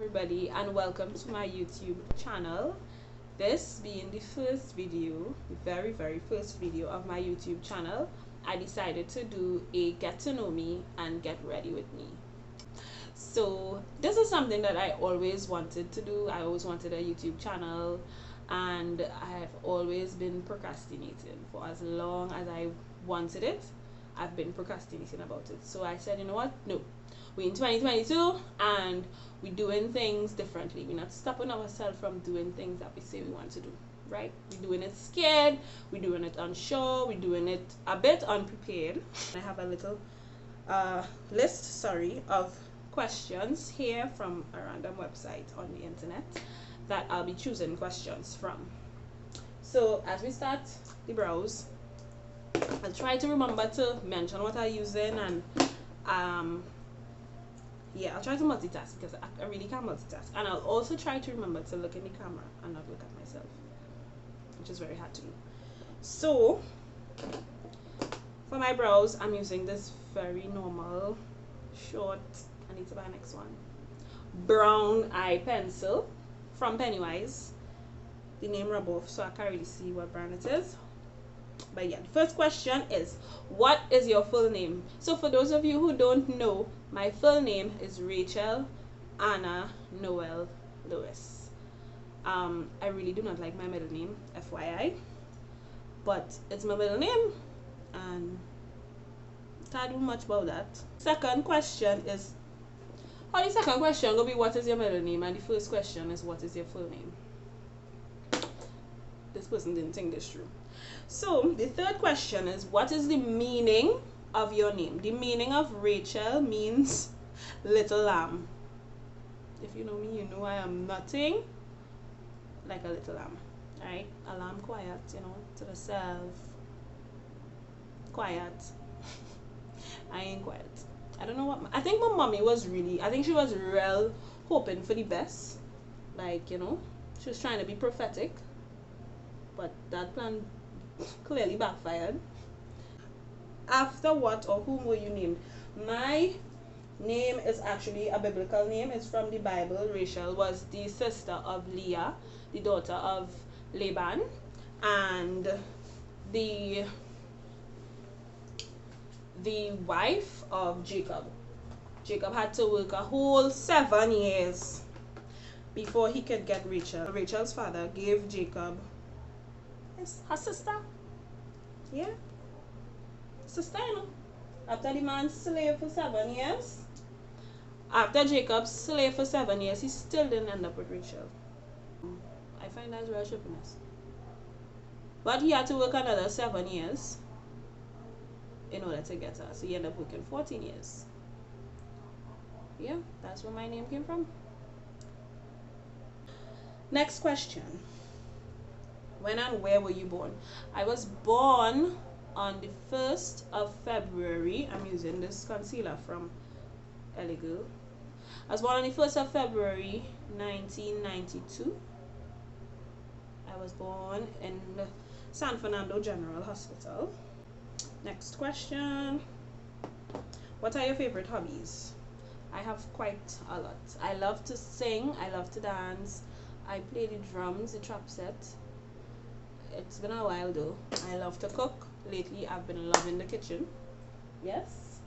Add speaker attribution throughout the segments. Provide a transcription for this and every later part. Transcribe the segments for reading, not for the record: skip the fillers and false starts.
Speaker 1: everybody, and welcome to my YouTube channel. This being the first video, the very first video of my YouTube channel, I decided to do a get to know me and get ready with me. So this is something that I always wanted to do. I always wanted a YouTube channel, and I've always been procrastinating for as long as I wanted it. I've been procrastinating about it. So I said, you know what? No. We're in 2022 and we're doing things differently. We're not stopping ourselves from doing things that we say we want to do, right? We're doing it scared, we're doing it unsure, we're doing it a bit unprepared. I have a little list, of questions here from a random website on the internet that I'll be choosing questions from. So as we start the browse, I'll try to remember to mention what I'm using, and yeah, I'll try to multitask because I really can't multitask. And I'll also try to remember to look in the camera and not look at myself, which is very hard to do. So for my brows, I'm using this very normal short, I need to buy next one, brown eye pencil from Pennywise. The name rub off, so I can't really see what brand it is. But yeah, the first question is, what is your full name? So for those of you who don't know, my full name is Rachel Anna Noel Lewis. I really do not like my middle name, FYI, but it's my middle name and can't do much about that. Second question is, the second question will be what is your middle name, and the first question is what is your full name. This person didn't think this through. So the third question is, what is the meaning of your name? The meaning of Rachel means little lamb. If you know me, you know I am nothing like a little lamb. Alright? A lamb quiet, you know, to herself. Quiet. I ain't quiet. I don't know what I think my mommy was really, I think she was real hoping for the best. Like, you know, she was trying to be prophetic. But that plan clearly backfired. After what or whom were you named? My name is actually a biblical name. It's from the Bible. Rachel was the sister of Leah, the daughter of Laban, and the wife of Jacob. Jacob had to work a whole 7 years before he could get Rachel. Rachel's father gave Jacob her sister. Yeah, sister, you know. After the man slaved for 7 years, after Jacob slaved for 7 years, he still didn't end up with Rachel. I find that real trippiness. But he had to work another 7 years in order to get her, so he ended up working 14 years. Yeah, that's where my name came from. Next question. When and where were you born? I was born on the 1st of February. I'm using this concealer from Elegoo. I was born on the 1st of February 1992. I was born in the San Fernando General Hospital. Next question. What are your favorite hobbies? I have quite a lot. I love to sing. I love to dance. I play the drums, the trap set. It's been a while though. I love to cook. Lately I've been loving the kitchen. Yes.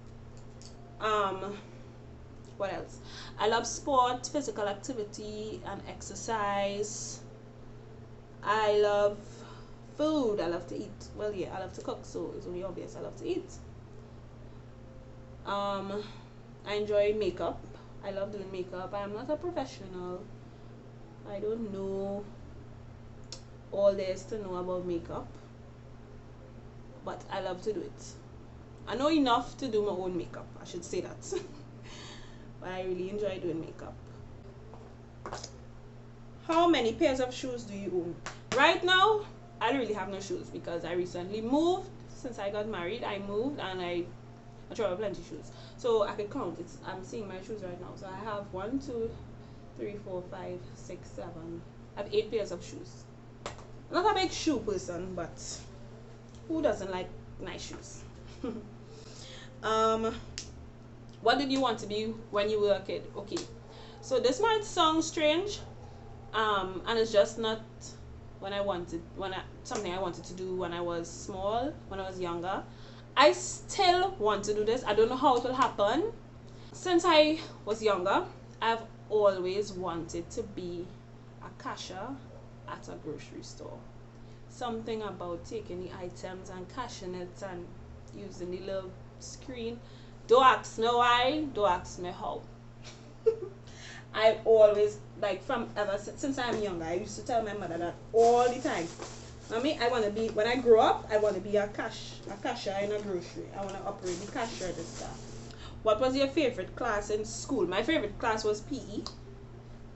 Speaker 1: What else? I love sport, physical activity and exercise. I love food. I love to eat. Well, yeah, I love to cook, so it's only obvious I love to eat. I enjoy makeup. I love doing makeup. I am not a professional. I don't know all there is to know about makeup, but I love to do it. I know enough to do my own makeup, I should say that. But I really enjoy doing makeup. How many pairs of shoes do you own? Right now I don't really have no shoes because I recently moved. Since I got married, I moved and I travel plenty of shoes, so I could count it. I'm seeing my shoes right now, so I have 1, 2, 3, 4, 5, 6, 7. I have 8 pairs of shoes. I'm not a big shoe person, but who doesn't like nice shoes? What did you want to be when you were a kid? Okay, So this might sound strange, and it's just not something I wanted to do when I was small, when I was younger. I still want to do this. I don't know how it will happen. Since I was younger, I've always wanted to be a cashier at a grocery store. Something about taking the items and cashing it and using the little screen. Don't ask me why, don't ask me how. I always, like, from ever since I'm younger, I used to tell my mother that all the time. Mommy, I want to be, when I grow up, I want to be a cashier in a grocery. I want to operate the cash register. What was your favorite class in school? My favorite class was PE.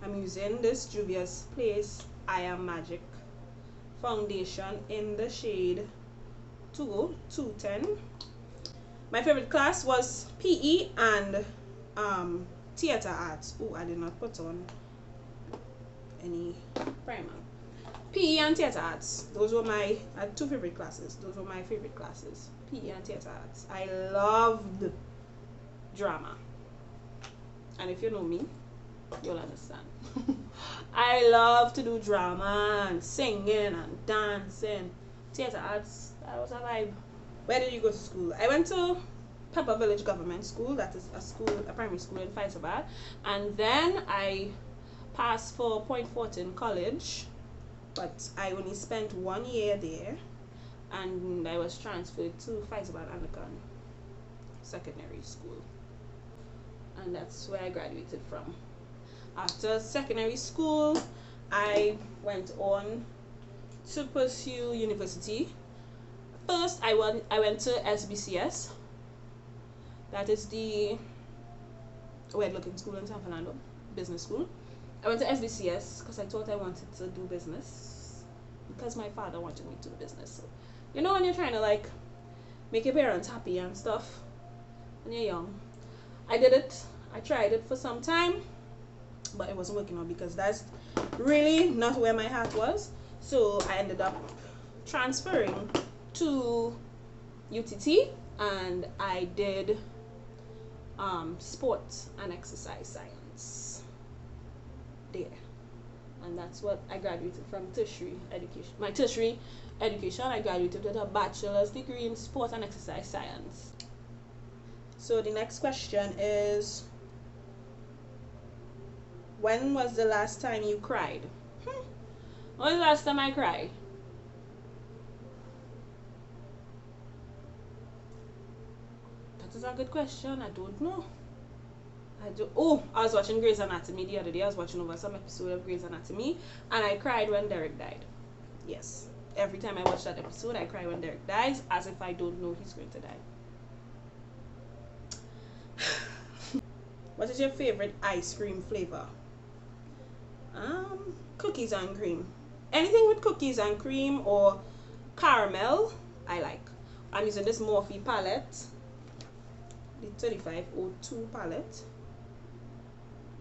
Speaker 1: I'm using this Juvia's Place I Am Magic foundation in the shade 210. My favorite class was PE and theater arts. Oh, I did not put on any primer. PE and theater arts. Those were I had two favorite classes. Those were my favorite classes. PE and theater arts. I loved drama. And if you know me, you'll understand. I love to do drama and singing and dancing. Theater arts, that was a vibe. Where did you go to school? I went to Pepper Village Government School. That is a primary school in Faisabad. And then I passed for Point Fortin College, but I only spent 1 year there, and I was transferred to Faisabad Anglican Secondary School, and that's where I graduated from. After secondary school, I went on to pursue university. First, I went to SBCS. That is the weird-looking school in San Fernando, business school. I went to SBCS because I thought I wanted to do business, because my father wanted me to do business. So, you know, when you're trying to like make your parents happy and stuff when you're young. I did it. I tried it for some time, but it wasn't working out because that's really not where my heart was. So I ended up transferring to UTT, and I did sports and exercise science there, and that's what I graduated from tertiary education. My tertiary education, I graduated with a bachelor's degree in sport and exercise science. So the next question is, when was the last time you cried? When was the last time I cried? That is a good question. I don't know. I was watching Grey's Anatomy the other day. I was watching over some episode of Grey's Anatomy, and I cried when Derek died. Yes. Every time I watch that episode, I cry when Derek dies, as if I don't know he's going to die. What is your favorite ice cream flavor? Cookies and cream. Anything with cookies and cream or caramel, I like. I'm using this Morphe palette, the 3502 palette.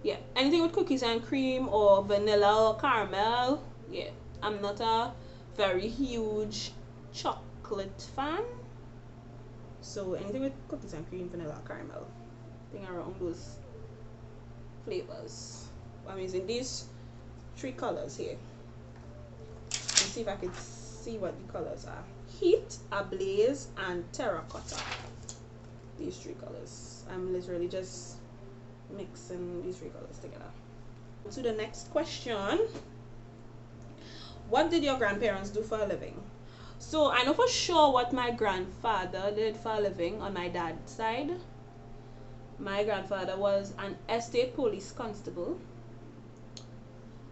Speaker 1: Yeah, anything with cookies and cream or vanilla or caramel. Yeah, I'm not a very huge chocolate fan, so anything with cookies and cream, vanilla, caramel, thing around those flavors. I'm using these 3 colors here. Let's see if I can see what the colors are. Heat, Ablaze, and Terracotta. These 3 colors. I'm literally just mixing these 3 colors together. To the next question. What did your grandparents do for a living? So I know for sure what my grandfather did for a living on my dad's side. My grandfather was an estate police constable.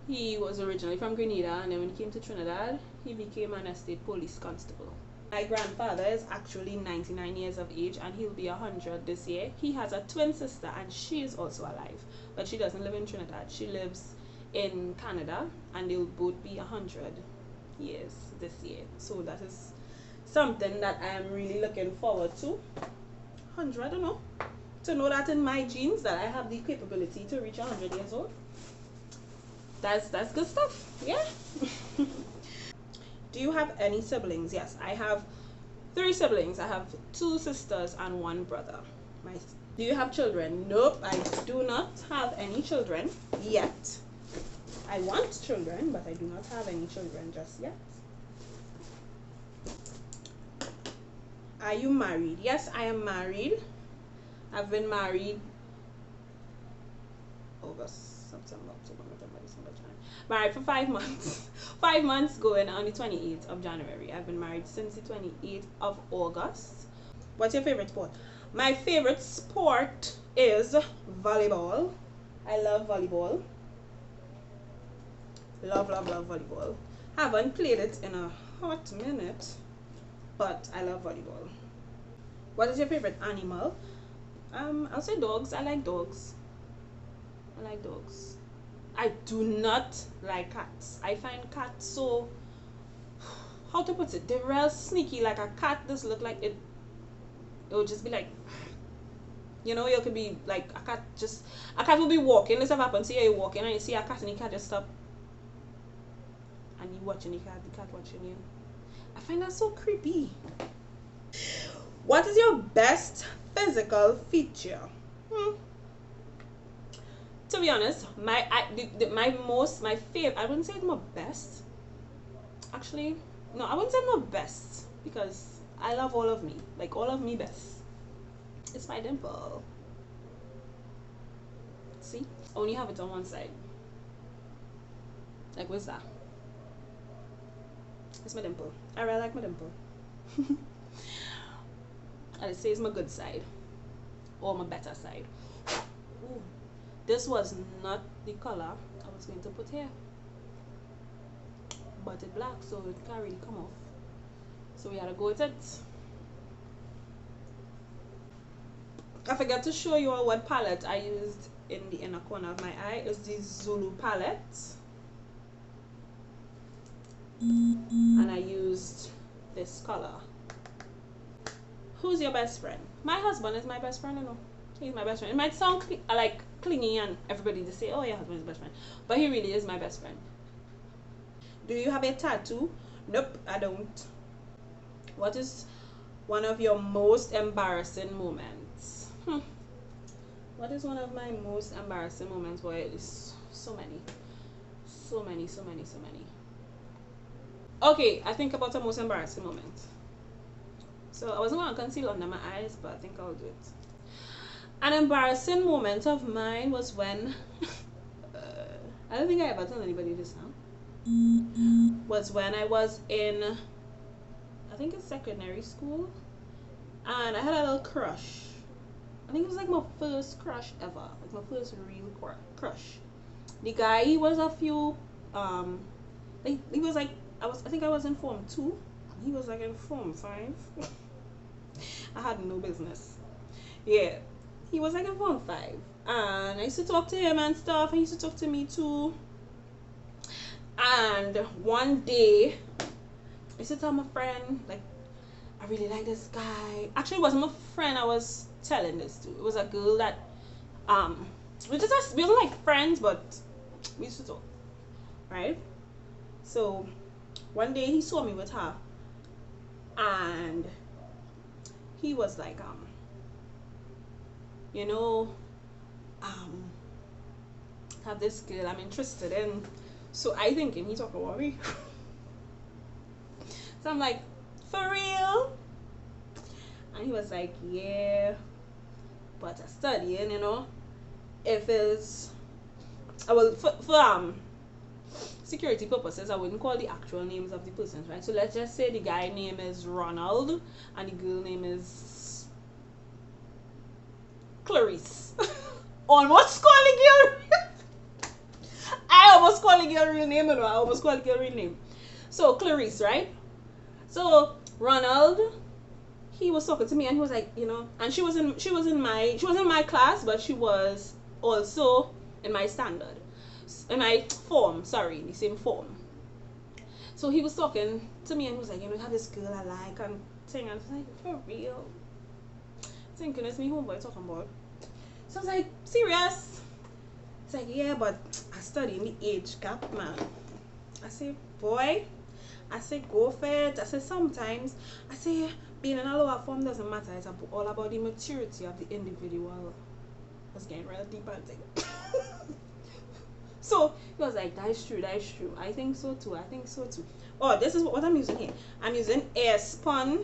Speaker 1: He was originally from Grenada, and then when he came to Trinidad, he became an estate police constable. My grandfather is actually 99 years of age, and he'll be 100 this year. He has a twin sister, and she is also alive, but she doesn't live in Trinidad. She lives in Canada, and they'll both be 100 years this year. So that is something that I am really looking forward to. 100, I don't know. To know that in my genes that I have the capability to reach 100 years old. That's good stuff. Yeah. Do you have any siblings? Yes, I have 3 siblings. I have 2 sisters and 1 brother. My Do you have children? Nope, I do not have any children yet. I want children, but I do not have any children just yet. Are you married? Yes, I am married. I've been married August, September, October, November, December, January. Married for 5 months. 5 months going on the 28th of January. I've been married since the 28th of August. What's your favorite sport? My favorite sport is volleyball. I love volleyball. Love, love, love volleyball. Haven't played it in a hot minute, but I love volleyball. What is your favorite animal? I'll say dogs. I like dogs. I like dogs. I do not like cats. I find cats so, how to put it, they're real sneaky. Like a cat just look like it will just be like, you know, you could be like a cat will be walking. This have happened to you, you're walking and you see a cat and the cat just stop and you watching the cat watching you. I find that so creepy. What is your best physical feature? To be honest, my favorite, I wouldn't say it's my best. Actually, no, I wouldn't say my best because I love all of me. Like all of me best. It's my dimple. See? I only have it on one side. Like what's that? It's my dimple. I really like my dimple. I'd say it's my good side. Or my better side. Ooh. This was not the color I was going to put here. But it's black, so it can't really come off. So we had to go with it. I forgot to show you all what palette I used in the inner corner of my eye. It's the Zulu palette. And I used this color. Who's your best friend? My husband is my best friend, you know. He's my best friend. It might sound like clingy and everybody just say, oh, your husband is best friend. But he really is my best friend. Do you have a tattoo? Nope, I don't. What is one of your most embarrassing moments? What is one of my most embarrassing moments? Boy, it is so many. So many. Okay, I think about the most embarrassing moment. So I wasn't going to conceal under my eyes, but I think I'll do it. An embarrassing moment of mine was when I don't think I ever told anybody this now. Was when I was in, I think it's secondary school, and I had a little crush. I think it was like my first crush ever, like my first real crush. The guy, he was a few, like he was like I think I was in Form 2, he was like in Form 5. I had no business. Yeah. He was like in Form 5, and I used to talk to him and stuff, and he used to talk to me too. And one day I used to tell my friend, like, I really like this guy. Actually, it wasn't my friend I was telling this to. It was a girl that we wasn't like friends, but we used to talk, right? So one day he saw me with her, and he was like, you know, have this girl I'm interested in. So I thinking he talking about me. So I'm like, for real? And he was like, yeah, but I'm studying, you know. If it's, for security purposes, I wouldn't call the actual names of the persons, right? So let's just say the guy name is Ronald and the girl name is Clarice. Almost calling you. I almost calling your real name, you know. I almost called your real name. So Clarice, right? So Ronald, he was talking to me, and he was like, you know, and she was in my class, but she was also in my standard, in my form. Sorry, the same form. So he was talking to me, and he was like, you know, have this girl I like and thing, and I was like, for real? Thinking it's me homeboy talking about. So I was like, serious? It's like, yeah, but I study in the age gap, man. I say, boy, I say go for it. I say sometimes I say being in a lower form doesn't matter. It's all about the maturity of the individual. That's getting real deep and thing. So he was like, that is true, that is true. I think so too. I think so too. Oh, this is what I'm using here. I'm using air spun.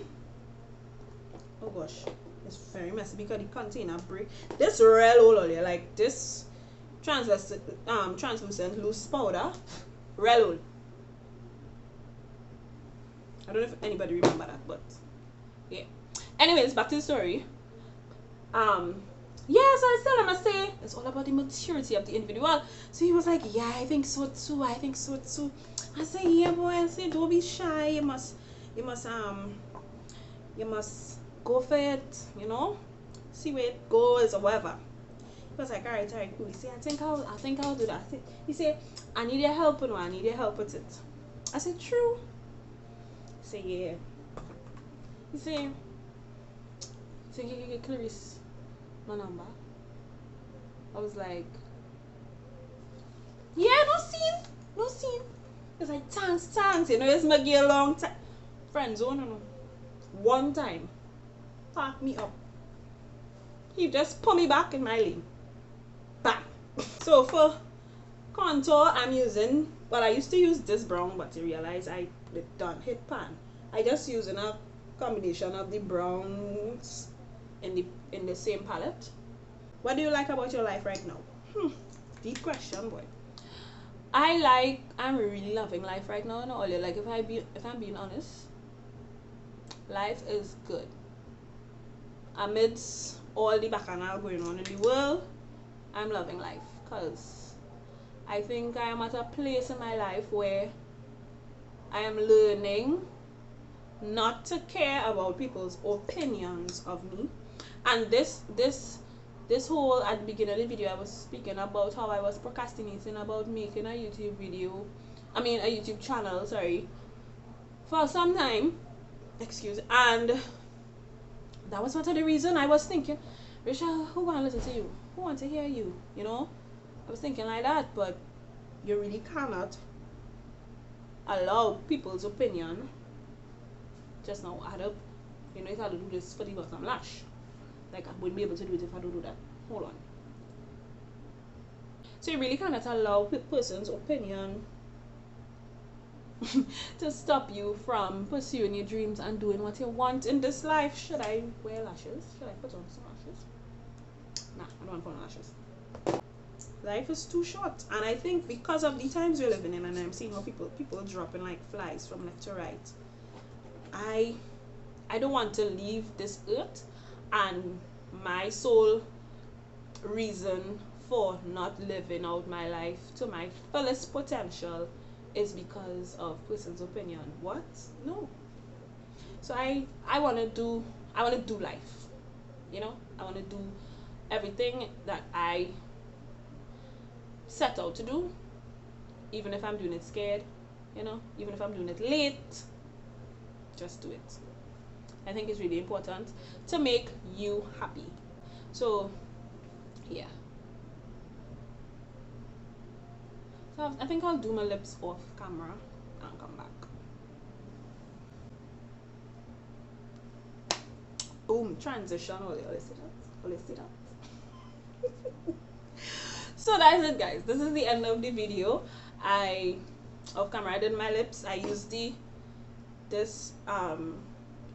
Speaker 1: Oh gosh, it's very messy because the container break. This real old here, like this translucent loose powder, real old. I don't know if anybody remember that, but yeah. Anyways, back to the story. Yeah, so I tell him, I say it's all about the maturity of the individual. So he was like, yeah, I think so too. I think so too. I say, yeah, boy. I say, don't be shy. You must go for it. You know, see where it goes or whatever. He was like, all right, cool. He said, I think I'll do that. He said, I need your help, I need your help with it. I said, true. He said, yeah. He said, you get Clarice my number. I was like, yeah, no scene. It's like, thanks. You know, it's my gear long time. Friends, oh no. One time, park me up. He just put me back in my lane. Bam. So for contour, I'm using, well, I used to use this brown, but I realized I done hit pan. I just using a combination of the browns in the same palette. What do you like about your life right now? Deep question, boy. I'm really loving life right now. No, like if I'm being honest, life is good. Amidst all the bacchanal going on in the world, I'm loving life because I think I am at a place in my life where I am learning not to care about people's opinions of me. And this whole, at the beginning of the video, I was speaking about how I was procrastinating about making a YouTube video, a YouTube channel, sorry, for some time, and that was part of the reason I was thinking, Rachel, who want to listen to you? Who want to hear you? You know, I was thinking like that, but you really cannot allow people's opinion just now add up. You know, if I do this for the bottom lash, like I wouldn't be able to do it if I don't do that. Hold on. So you really cannot allow a person's opinion to stop you from pursuing your dreams and doing what you want in this life. Should I wear lashes? Should I put on some lashes? Nah, I don't want to put on lashes. Life is too short, and I think because of the times we're living in, and I'm seeing how people dropping like flies from left to right, I don't want to leave this earth, and my sole reason for not living out my life to my fullest potential is because of person's opinion. What? No. So I want to do life. You know, I want to do everything that I set out to do, even if I'm doing it scared, you know, even if I'm doing it late, just do it. I think it's really important to make you happy. So yeah, so I think I'll do my lips off camera and come back. Boom, transition. All you see that? So that's it, guys. This is the end of the video. Off camera I did my lips. I used this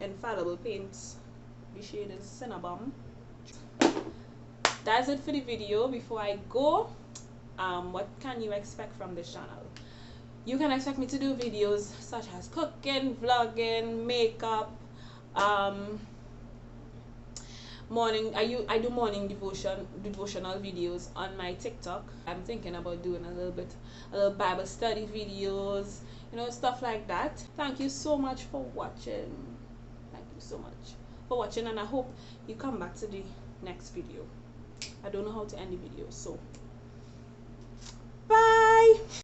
Speaker 1: infallible paints. The shade is Cinnabon. That's it for the video. Before I go, what can you expect from this channel? You can expect me to do videos such as cooking, vlogging, makeup, I do morning devotional videos on my TikTok. I'm thinking about doing a little Bible study videos, you know, stuff like that. Thank you so much for watching. Thank you so much for watching, and I hope you come back to the next video. I don't know how to end the video, so bye.